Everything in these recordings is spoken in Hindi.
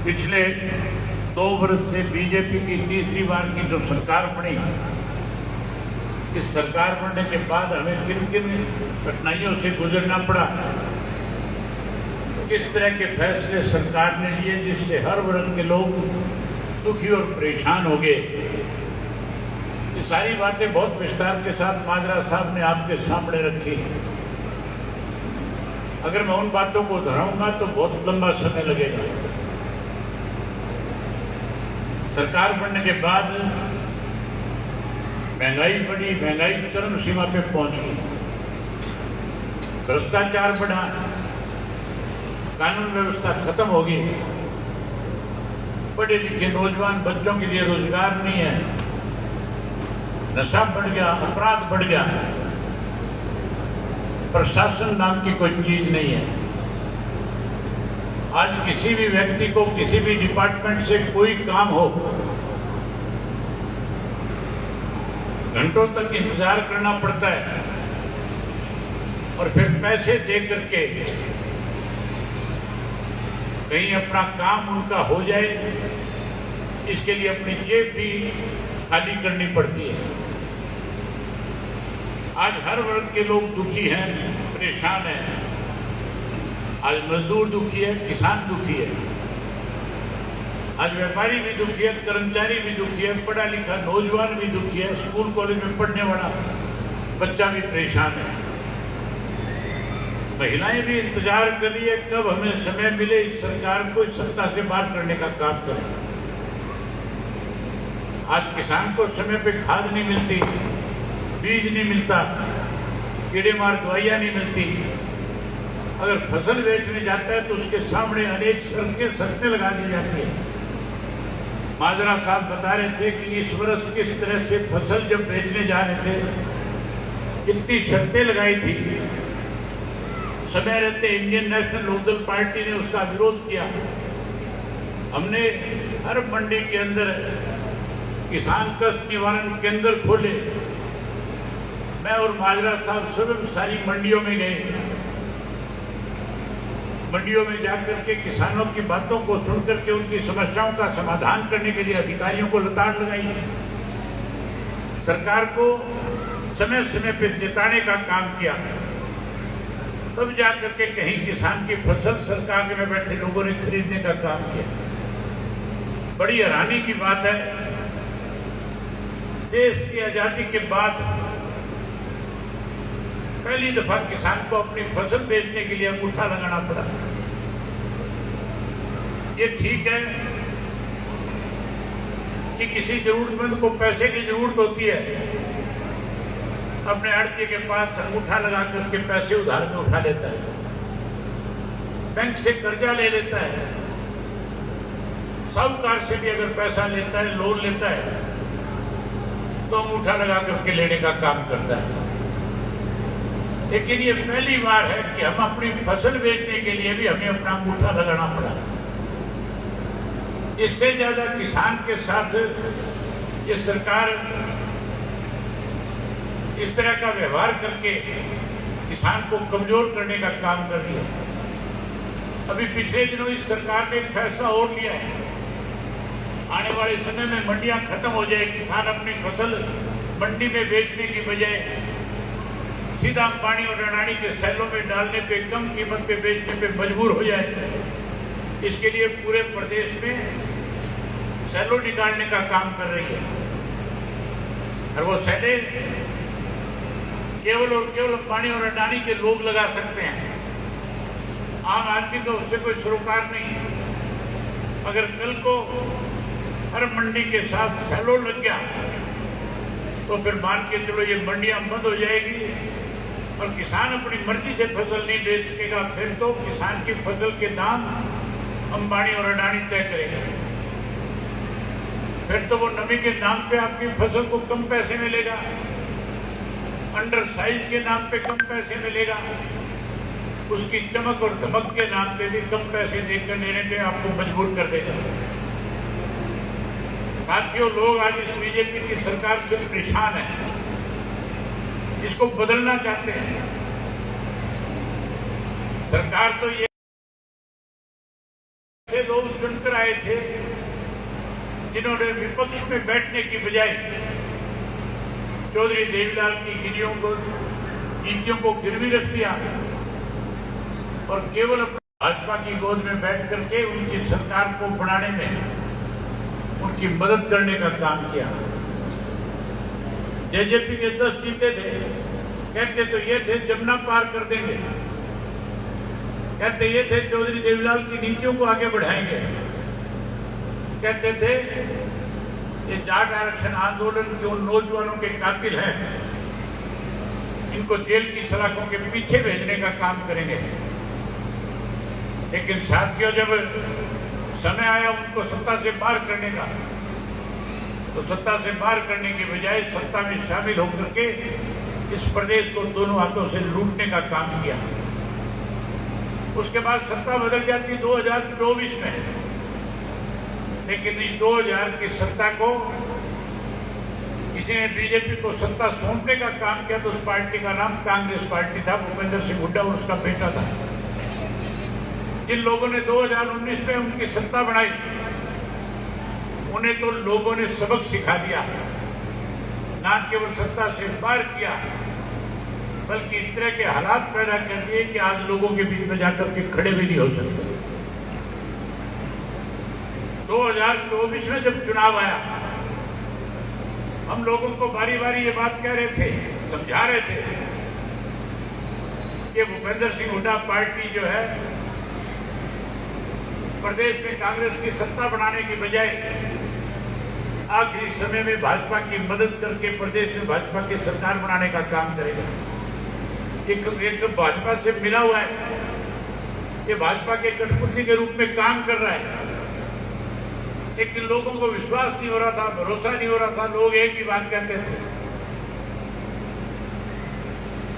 पिछले 2 वर्ष से बीजेपी की तीसरी बार की जो सरकार बनी, इस सरकार बनने के बाद हमें किन किन कठिनाइयों से गुजरना पड़ा, किस तरह के फैसले सरकार ने लिए जिससे हर वर्ग के लोग दुखी और परेशान हो गए। ये सारी बातें बहुत विस्तार के साथ माजरा साहब ने आपके सामने रखी। अगर मैं उन बातों को दोहराऊंगा तो बहुत लंबा समय लगेगा। सरकार बनने के बाद महंगाई बढ़ी, महंगाई चरम सीमा पे पहुंच गई, भ्रष्टाचार बढ़ा, कानून व्यवस्था खत्म हो गई, पढ़े लिखे नौजवान बच्चों के लिए रोजगार नहीं है, नशा बढ़ गया, अपराध बढ़ गया, प्रशासन नाम की कोई चीज नहीं है। आज किसी भी व्यक्ति को किसी भी डिपार्टमेंट से कोई काम हो, घंटों तक इंतजार करना पड़ता है और फिर पैसे दे करके कहीं अपना काम उनका हो जाए, इसके लिए अपनी जेब भी खाली करनी पड़ती है। आज हर वर्ग के लोग दुखी हैं, परेशान हैं। आज मजदूर दुखी है, किसान दुखी है, आज व्यापारी भी दुखी है, कर्मचारी भी दुखी है, पढ़ा लिखा नौजवान भी दुखी है, स्कूल कॉलेज में पढ़ने वाला बच्चा भी परेशान है। महिलाएं भी इंतजार कर रही है कब हमें समय मिले इस सरकार को इस सत्ता से बाहर करने का काम करें। आज किसान को समय पे खाद नहीं मिलती, बीज नहीं मिलता, कीड़े मार दवाइयां नहीं मिलती। अगर फसल बेचने जाता है तो उसके सामने अनेक शर्तें लगा दी जाती है। माजरा साहब बता रहे थे कि इस वर्ष किस तरह से फसल जब बेचने जा रहे थे कितनी शर्तें लगाई थी। समय रहते इंडियन नेशनल लोकदल पार्टी ने उसका विरोध किया। हमने हर मंडी के अंदर किसान कष्ट निवारण केंद्र खोले। मैं और माजरा साहब स्वयं सारी मंडियों में गए। मंडियों में जाकर के किसानों की बातों को सुनकर के उनकी समस्याओं का समाधान करने के लिए अधिकारियों को लताड़ लगाई। सरकार को समय समय पर जिताने का काम किया, तब जाकर के कहीं किसान की फसल सरकार में बैठे लोगों ने खरीदने का काम किया। बड़ी हैरानी की बात है, देश की आजादी के बाद पहली दफा किसान को अपनी फसल बेचने के लिए अंगूठा लगाना पड़ा। ये ठीक है कि किसी जरूरतमंद को पैसे की जरूरत होती है, अपने आड़ती के पास अंगूठा लगा करके पैसे उधार में उठा लेता है, बैंक से कर्जा ले लेता है, साहूकार से भी अगर पैसा लेता है, लोन लेता है तो अंगूठा लगा करके लेने का काम करता है। लेकिन ये पहली बार है कि हम अपनी फसल बेचने के लिए भी हमें अपना अंगूठा लगाना पड़ा। इससे ज्यादा किसान के साथ ये सरकार इस तरह का व्यवहार करके किसान को कमजोर करने का काम कर रही है। अभी पिछले दिनों इस सरकार ने एक फैसला और लिया है, आने वाले समय में मंडियां खत्म हो जाए, किसान अपनी फसल मंडी में बेचने की बजाय सीधा अंबानी और अडानी के सेलों में डालने पे, कम कीमत पे बेचने पे मजबूर हो जाए। इसके लिए पूरे प्रदेश में सेलो निकालने का काम कर रही है और वो सेले केवल और केवल अंबानी और अडानी के लोग लगा सकते हैं। आम आदमी का उससे कोई सरोकार नहीं। अगर कल को हर मंडी के साथ सेलो लग गया तो फिर मान के चलो ये मंडियां बंद हो जाएगी और किसान अपनी मर्जी से फसल नहीं बेच सकेगा। फिर तो किसान की फसल के दाम अंबानी और अडानी तय करेगा। फिर तो वो नमी के नाम पे आपकी फसल को कम पैसे मिलेगा, अंडर साइज के नाम पे कम पैसे मिलेगा, उसकी चमक और धमक के नाम पे भी कम पैसे देकर देने पे आपको मजबूर कर देगा। साथियों, लोग आज इस बीजेपी की सरकार से परेशान हैं, इसको बदलना चाहते हैं। सरकार तो ये लोग चुनकर आए थे जिन्होंने विपक्ष में बैठने की बजाय चौधरी देवीलाल की नीतियों को गिरवी रख दिया और केवल भाजपा की गोद में बैठ करके उनकी सरकार को बनाने में उनकी मदद करने का काम किया। जेजेपी के 10 जीते थे, कहते तो ये थे जमुना पार कर देंगे, कहते ये थे चौधरी देवीलाल की नीतियों को आगे बढ़ाएंगे, कहते थे ये जाट आरक्षण आंदोलन के उन नौजवानों के कातिल हैं, इनको जेल की सलाखों के पीछे भेजने का काम करेंगे। लेकिन साथियों, जब समय आया उनको सत्ता से बाहर करने का, तो सत्ता से बाहर करने की बजाय सत्ता में शामिल होकर के इस प्रदेश को दोनों हाथों से लूटने का काम किया। उसके बाद सत्ता बदल जाती 2024 में, लेकिन इस 2000 की सत्ता को किसी ने बीजेपी को सत्ता सौंपने का काम किया तो उस पार्टी का नाम कांग्रेस पार्टी था। भूपेंद्र सिंह हुड्डा और उसका बेटा था। जिन लोगों ने 2019 में उनकी सत्ता बनाई, उन्हें तो लोगों ने सबक सिखा दिया, ना केवल सत्ता से बाहर किया बल्कि इस तरह के हालात पैदा कर दिए कि आज लोगों के बीच में जाकर के खड़े भी नहीं हो सकते। 2024 में जब चुनाव आया, हम लोगों को बारी बारी ये बात कह रहे थे, समझा रहे थे कि भूपेंद्र सिंह हुड्डा पार्टी जो है प्रदेश में कांग्रेस की सत्ता बनाने की बजाय आखिरी समय में भाजपा की मदद करके प्रदेश में भाजपा की सरकार बनाने का काम करेगा। एक भाजपा से मिला हुआ है, ये भाजपा के कठपुतली के रूप में काम कर रहा है, लेकिन लोगों को विश्वास नहीं हो रहा था, भरोसा नहीं हो रहा था। लोग एक ही बात कहते थे,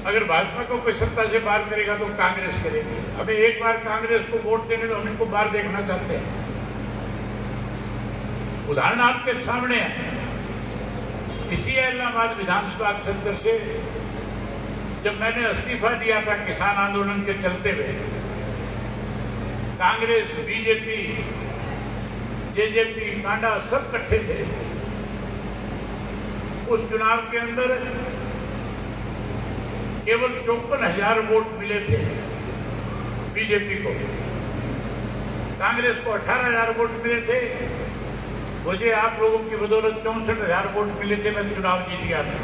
अगर भाजपा को कोई सत्ता से बाहर करेगा तो कांग्रेस करेगी। अबे एक बार कांग्रेस को वोट देने तो हम इनको बाहर देखना चाहते हैं। उदाहरण आपके सामने है। इसी इलाहाबाद विधानसभा क्षेत्र से जब मैंने इस्तीफा दिया था किसान आंदोलन के चलते हुए, कांग्रेस, बीजेपी, जेजेपी, कांडा सब इकट्ठे थे। उस चुनाव के अंदर केवल 54,000 वोट मिले थे बीजेपी को, कांग्रेस को 18,000 वोट मिले थे। मुझे आप लोगों की बदौलत 64,000 वोट मिले थे, मैं चुनाव जीत गया था।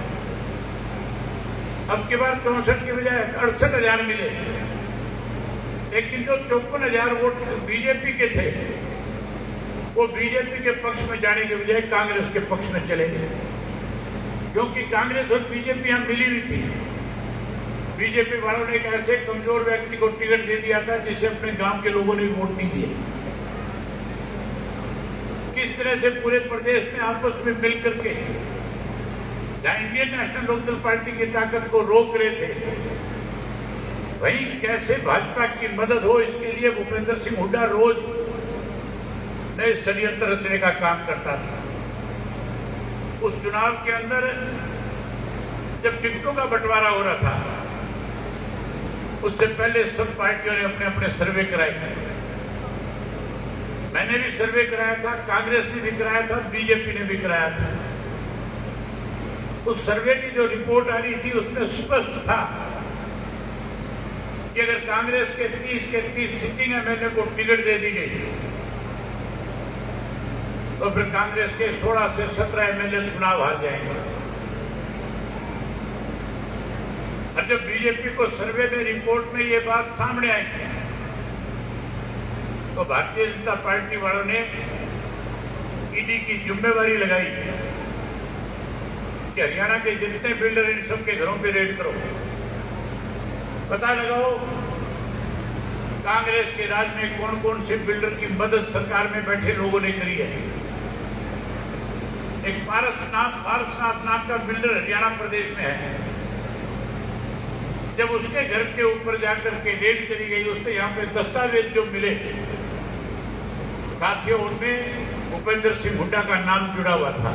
अब की बार 64 के बजाय 68,000 मिले, लेकिन जो 54,000 वोट बीजेपी के थे वो बीजेपी के पक्ष में जाने के बजाय कांग्रेस के पक्ष में चले गए, क्योंकि कांग्रेस और बीजेपी यहां मिली हुई थी। बीजेपी वालों ने एक ऐसे कमजोर व्यक्ति को टिकट दे दिया था जिसे अपने गांव के लोगों ने वोट नहीं दिए। किस तरह से पूरे प्रदेश में आपस में मिलकर के जहां इंडियन नेशनल लोकदल पार्टी की ताकत को रोक रहे थे, वहीं कैसे भाजपा की मदद हो, इसके लिए भूपेंद्र सिंह हुड्डा रोज नए षड्यंत्र रचने का काम करता था। उस चुनाव के अंदर जब टिकटों का बंटवारा हो रहा था, उससे पहले सब पार्टियों ने अपने अपने सर्वे कराए। मैंने भी सर्वे कराया था, कांग्रेस ने भी कराया था, बीजेपी ने भी कराया था। उस सर्वे की जो रिपोर्ट आ रही थी उसमें स्पष्ट था कि अगर कांग्रेस के 30 के 30 सिटिंग एमएलए को टिकट दे दी गई तो फिर कांग्रेस के 16 से 17 एमएलए चुनाव हार जाएंगे। और जब बीजेपी को सर्वे में रिपोर्ट में ये बात सामने आई तो भारतीय जनता पार्टी वालों ने ईडी की जिम्मेवारी लगाई कि हरियाणा के जितने बिल्डर इन सब के घरों पे रेड करो, पता लगाओ कांग्रेस के राज में कौन कौन से बिल्डर की मदद सरकार में बैठे लोगों ने करी है। एक पारसनाथ नाम का बिल्डर हरियाणा प्रदेश में है। जब उसके घर के ऊपर जाकर के रेड करी गई, उससे यहाँ पे दस्तावेज जो मिले, साथियों उनमें भूपेंद्र सिंह हुड्डा का नाम जुड़ा हुआ था।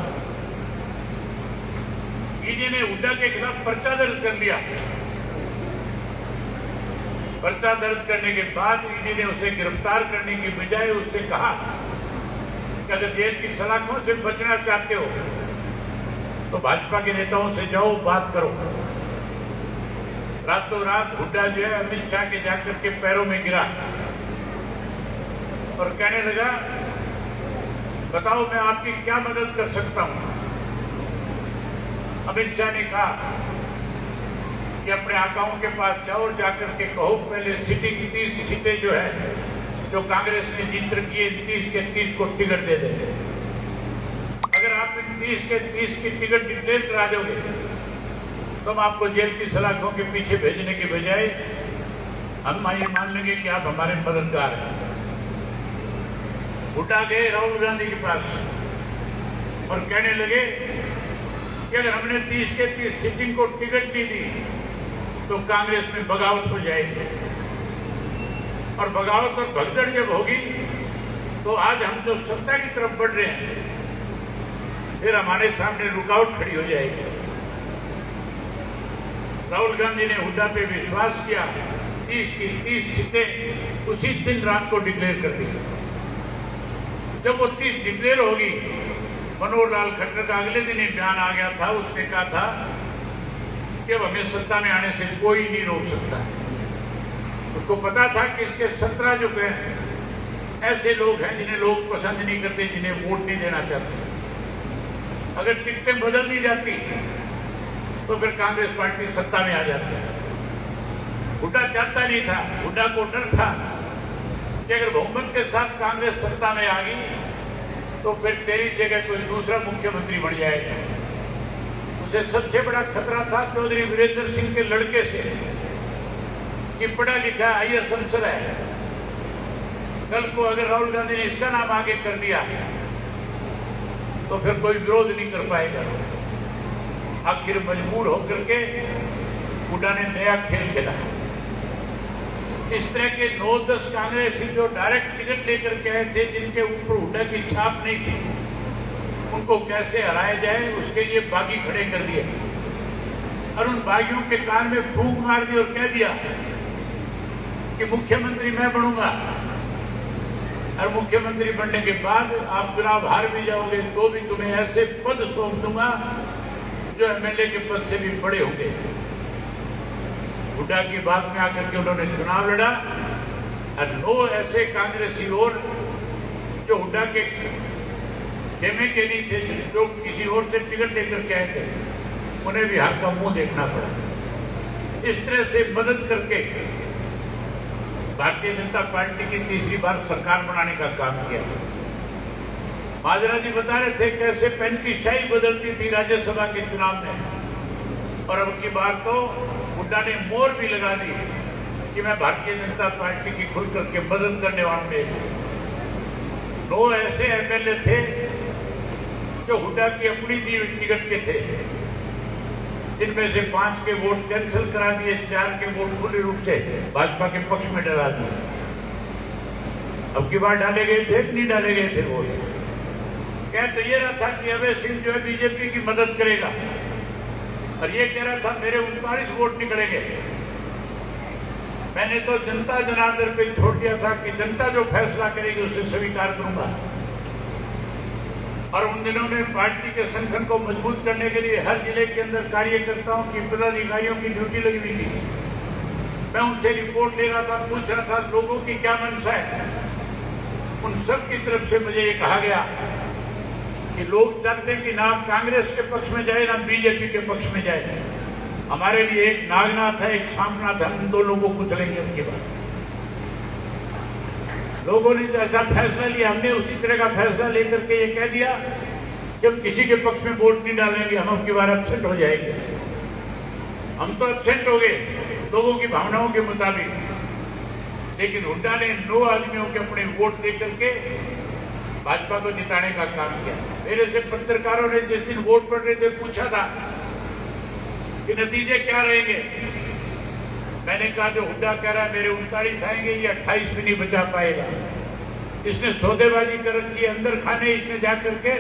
ईडी ने हुड्डा के खिलाफ पर्चा दर्ज कर लिया पर्चा दर्ज करने के बाद ईडी ने उसे गिरफ्तार करने की बजाय उससे कहा कि अगर जेल की सलाखों से बचना चाहते हो तो भाजपा के नेताओं से जाओ, बात करो। रातों रात हुड्डा जो है अमित शाह के जाकर के पैरों में गिरा और कहने लगा, बताओ मैं आपकी क्या मदद कर सकता हूं। अमित शाह ने कहा कि अपने आकाओं के पास जाओ और जाकर के कहो पहले सिटिंग 30 सीटें जो है जो कांग्रेस ने जीत रखी है 30 के 30 को टिकट दे दें। अगर आप इन 30 के 30 की टिकट डिक्लेयर करा दोगे तो हम आपको जेल की सलाखों के पीछे भेजने के बजाय हम ये मान लेंगे कि आप हमारे मददगार हैं। हुड्डा गए राहुल गांधी के पास और कहने लगे कि अगर हमने 30 के 30 सिटिंग को टिकट नहीं दी तो कांग्रेस में बगावत हो जाएगी और बगावत और भगदड़ जब होगी तो आज हम जो सत्ता की तरफ बढ़ रहे हैं फिर हमारे सामने रुकावट खड़ी हो जाएगी। राहुल गांधी ने हुड्डा पे विश्वास किया, 30 की 30 सीटें उसी दिन रात को डिक्लेयर कर दी। जब वो 30 डिक्लेयर होगी, मनोहर लाल खट्टर का अगले दिन ही बयान आ गया था। उसने कहा था कि अब हमें सत्ता में आने से कोई नहीं रोक सकता। उसको पता था कि इसके 17 जो ऐसे लोग हैं जिन्हें लोग पसंद नहीं करते, जिन्हें वोट नहीं देना चाहते। अगर टिकटें बदल दी जाती तो फिर कांग्रेस पार्टी सत्ता में आ जाती। हुड्डा चाहता नहीं था, हुड्डा को डर था कि अगर बहुमत के साथ कांग्रेस सत्ता में आ गई तो फिर तेरी जगह कोई दूसरा मुख्यमंत्री बन जाएगा। उसे सबसे बड़ा खतरा था चौधरी वीरेंद्र सिंह के लड़के से कि पढ़ा लिखा IAS अफसर है। कल को अगर राहुल गांधी ने इसका नाम आगे कर दिया तो फिर कोई विरोध नहीं कर पाएगा। आखिर मजबूर होकर के हुड्डा ने नया खेल खेला। इस तरह के 9-10 कांग्रेसी जो डायरेक्ट टिकट लेकर के आए थे, जिनके ऊपर हुड्डा की छाप नहीं थी, उनको कैसे हराया जाए उसके लिए बागी खड़े कर दिए और उन बागियों के कान में फूंक मार दी और कह दिया कि मुख्यमंत्री मैं बनूंगा और मुख्यमंत्री बनने के बाद आप चुनाव हार भी जाओगे तो भी तुम्हें ऐसे पद सौंप दूंगा जो MLA के पद से भी बड़े होंगे। हुड्डा की बात में आकर के उन्होंने चुनाव लड़ा और 9 ऐसे कांग्रेसी और जो हुड्डा के खेमे के नहीं थे, जो किसी और से टिकट लेकर के आए थे, उन्हें भी हाथ का मुंह देखना पड़ा। इस तरह से मदद करके भारतीय जनता पार्टी की तीसरी बार सरकार बनाने का काम किया। माजरा जी बता रहे थे कैसे पेन की शाही बदलती थी राज्यसभा के चुनाव में, और अब की बार तो हुड्डा ने मोहर भी लगा दी कि मैं भारतीय जनता पार्टी की खुल करके मदद करने वाले में 9 ऐसे MLA थे जो हुड्डा की अपनी दी हुई टिकट के थे, जिनमें से 5 के वोट कैंसिल करा दिए, 4 के वोट पूर्ण रूप से भाजपा के पक्ष में डला दिए। अब की बार डाले गए थे कि नहीं डाले गए थे वोट? कह तो ये रहा था कि अभय सिंह जो है बीजेपी की मदद करेगा और ये कह रहा था मेरे 39 वोट निकलेंगे। मैंने तो जनता जनार्दन पे छोड़ दिया था कि जनता जो फैसला करेगी उसे स्वीकार करूंगा। और उन दिनों में पार्टी के संगठन को मजबूत करने के लिए हर जिले के अंदर कार्यकर्ताओं की, पदाधिकारियों की ड्यूटी लगी हुई थी। मैं उनसे रिपोर्ट ले रहा था, पूछ रहा था लोगों की क्या मंशा है। उन सब की तरफ से मुझे ये कहा गया कि लोग चाहते हैं कि ना कांग्रेस के पक्ष में जाए ना बीजेपी के पक्ष में जाए। हमारे लिए एक नागनाथ है, एक सामनाथ है, हम दोनों को कुचलेंगे उनके बाद। लोगों ने ऐसा फैसला लिया, हमने उसी तरह का फैसला लेकर के ये कह दिया कि हम किसी के पक्ष में वोट नहीं डालेंगे, हम अब की बार एब्सेंट हो जाएंगे। हम तो एब्सेंट हो गए लोगों की भावनाओं के मुताबिक, लेकिन हुड्डा ने 9 आदमियों के अपने वोट दे करके भाजपा को जिताने का काम किया। मेरे से पत्रकारों ने जिस दिन वोट पड़ रहे थे पूछा था कि नतीजे क्या रहेंगे। मैंने कहा जो हुड्डा कह रहा है मेरे 39 आएंगे, ये 28 भी नहीं बचा पाएगा। इसने सौदेबाजी कर रखी है, अंदर खाने इसने जाकर के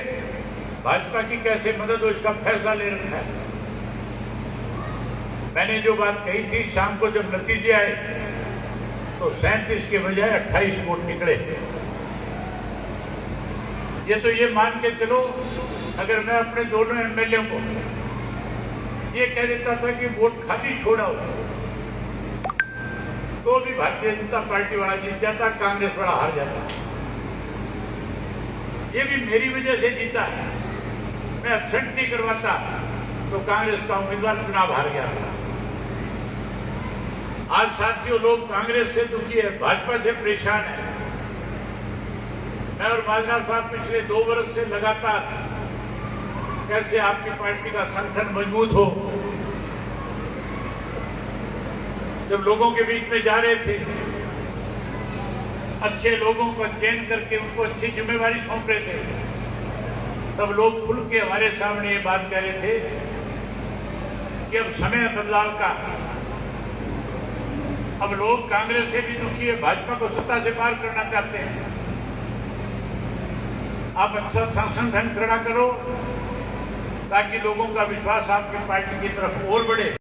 भाजपा की कैसे मदद हो इसका फैसला ले रखा है। मैंने जो बात कही थी, शाम को जब नतीजे आए तो 37 के बजाय 28 वोट निकले। ये तो ये मान के चलो, अगर मैं अपने दोनों एमएलए को ये कह देता था कि वोट खाली छोड़ाओ, तो भी भारतीय जनता पार्टी वाला जीत जाता, कांग्रेस वाला हार जाता। ये भी मेरी वजह से जीता है। मैं एब्सेंट नहीं करवाता तो कांग्रेस का उम्मीदवार चुनाव हार गया। आज साथियों, लोग कांग्रेस से दुखी है, भाजपा से परेशान है। मैं और माजरा साहब पिछले 2 वर्ष से लगातार कैसे आपकी पार्टी का संगठन मजबूत हो, जब लोगों के बीच में जा रहे थे, अच्छे लोगों का चयन करके उनको अच्छी जिम्मेवारी सौंप रहे थे, तब लोग खुल के हमारे सामने ये बात कह रहे थे कि अब समय बदलाव का। अब लोग कांग्रेस से भी दुखी है, भाजपा को सत्ता से पार करना चाहते हैं। आप अच्छा संगठन खड़ा करो ताकि लोगों का विश्वास आपकी पार्टी की तरफ और बढ़े।